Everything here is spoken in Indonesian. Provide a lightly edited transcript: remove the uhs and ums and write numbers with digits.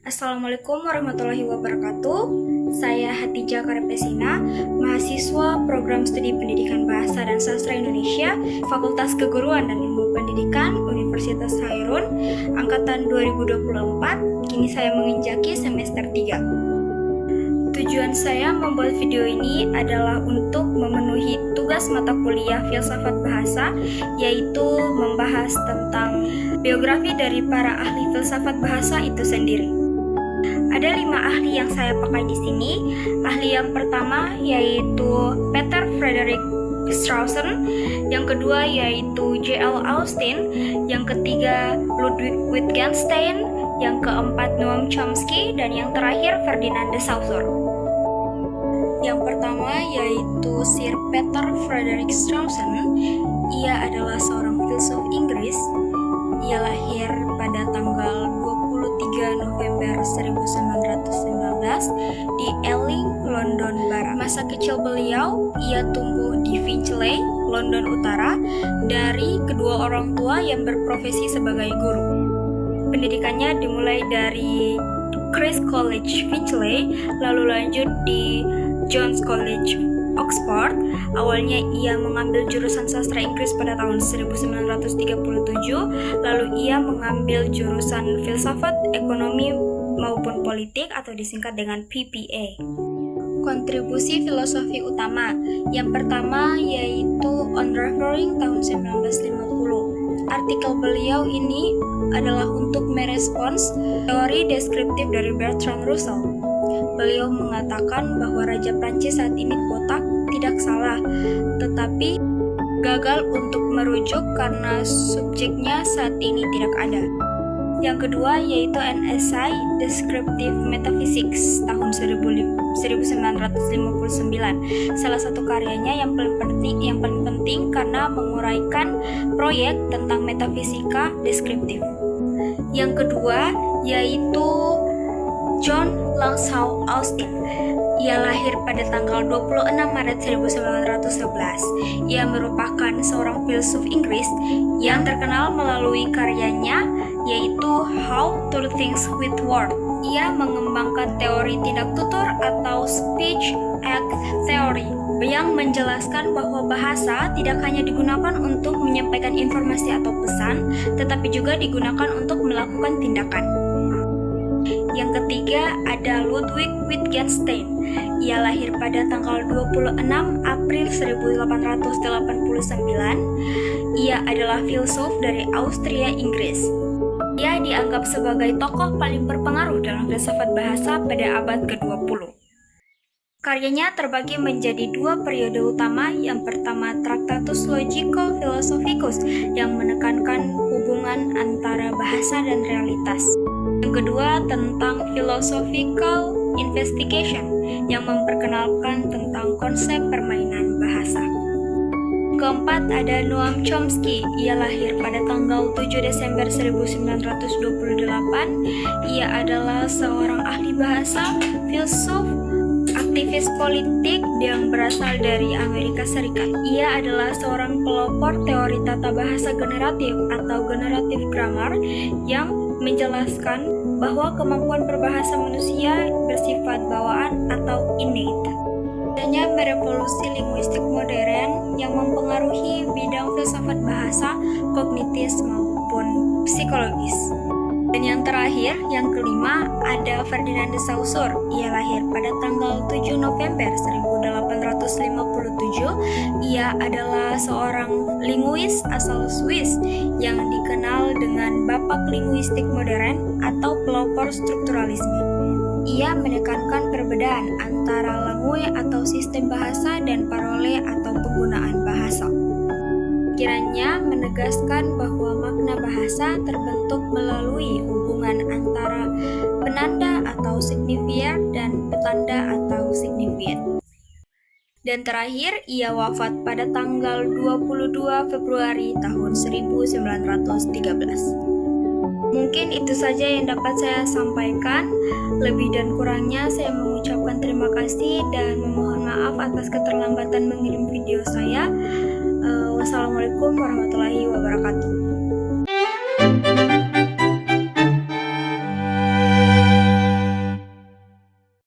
Assalamualaikum warahmatullahi wabarakatuh. Saya Hatijah Karepesina, mahasiswa Program Studi Pendidikan Bahasa dan Sastra Indonesia, Fakultas Keguruan dan Ilmu Pendidikan, Universitas Hairun, angkatan 2024. Kini saya menginjaki semester 3. Tujuan saya membuat video ini adalah untuk memenuhi tugas mata kuliah filsafat bahasa, yaitu membahas tentang biografi dari para ahli filsafat bahasa itu sendiri. Ada 5 ahli yang saya pakai di sini. Ahli yang pertama yaitu Peter Frederick Strawson, yang kedua yaitu J.L. Austin, yang ketiga Ludwig Wittgenstein, yang keempat Noam Chomsky, dan yang terakhir Ferdinand de Saussure. Yang pertama yaitu Sir Peter Frederick Strawson. Ia adalah seorang filsuf Inggris. Ia lahir pada tanggal 23 November 1919 di Ealing, London Barat. Masa kecil beliau, ia tumbuh di Finchley, London Utara, dari kedua orang tua yang berprofesi sebagai guru. Pendidikannya dimulai dari Christ's College, Finchley, lalu lanjut di John's College, Oxford. Awalnya ia mengambil jurusan sastra Inggris pada tahun 1937, lalu ia mengambil jurusan filsafat, ekonomi maupun politik atau disingkat dengan PPA. Kontribusi filosofi utama yang pertama yaitu On Referring tahun 1950. Artikel beliau ini adalah untuk merespons teori deskriptif dari Bertrand Russell. Beliau mengatakan bahwa Raja Prancis saat ini botak tidak salah, tetapi gagal untuk merujuk karena subjeknya saat ini tidak ada. Yang kedua yaitu An Essay Descriptive Metaphysics tahun 1959. Salah satu karyanya yang paling penting karena menguraikan proyek tentang metafisika deskriptif. Yang kedua yaitu John Langshaw Austin. Ia lahir pada tanggal 26 Maret 1911. Ia merupakan seorang filsuf Inggris yang terkenal melalui karyanya yaitu How to Think with Words. Ia mengembangkan teori tindak tutur atau speech act theory yang menjelaskan bahwa bahasa tidak hanya digunakan untuk menyampaikan informasi atau pesan, tetapi juga digunakan untuk melakukan tindakan. Yang ketiga ada Ludwig Wittgenstein. Ia lahir pada tanggal 26 April 1889. Ia adalah filsuf dari Austria, Inggris. Ia dianggap sebagai tokoh paling berpengaruh dalam filsafat bahasa pada abad ke-20. Karyanya terbagi menjadi 2 periode utama. Yang pertama Tractatus Logico Philosophicus yang menekankan hubungan antara bahasa dan realitas. Yang kedua tentang Philosophical Investigation yang memperkenalkan tentang konsep permainan bahasa. Keempat ada Noam Chomsky. Ia lahir pada tanggal 7 Desember 1928. Ia adalah seorang ahli bahasa, filsuf, aktivis politik yang berasal dari Amerika Serikat. Ia adalah seorang pelopor teori tata bahasa generatif atau generative grammar yang menjelaskan bahwa kemampuan berbahasa manusia bersifat bawaan atau innate. Adanya merevolusi linguistik modern yang mempengaruhi bidang filsafat bahasa, kognitif maupun psikologis. Dan yang terakhir, yang kelima, ada Ferdinand de Saussure. Ia lahir pada tanggal 7 November 1857. Ia adalah seorang linguis asal Swiss yang dikenal dengan bapak linguistik modern atau pelopor strukturalisme. Ia menekankan perbedaan antara langue atau sistem bahasa dan parole atau penggunaan bahasa. Kiranya menegaskan bahwa makna bahasa terbentuk melalui hubungan antara penanda atau signifier dan petanda atau signifier. Dan terakhir, ia wafat pada tanggal 22 Februari tahun 1913. Mungkin itu saja yang dapat saya sampaikan. Lebih dan kurangnya saya mengucapkan terima kasih dan memohon maaf atas keterlambatan mengirim video saya. Wassalamualaikum warahmatullahi wabarakatuh.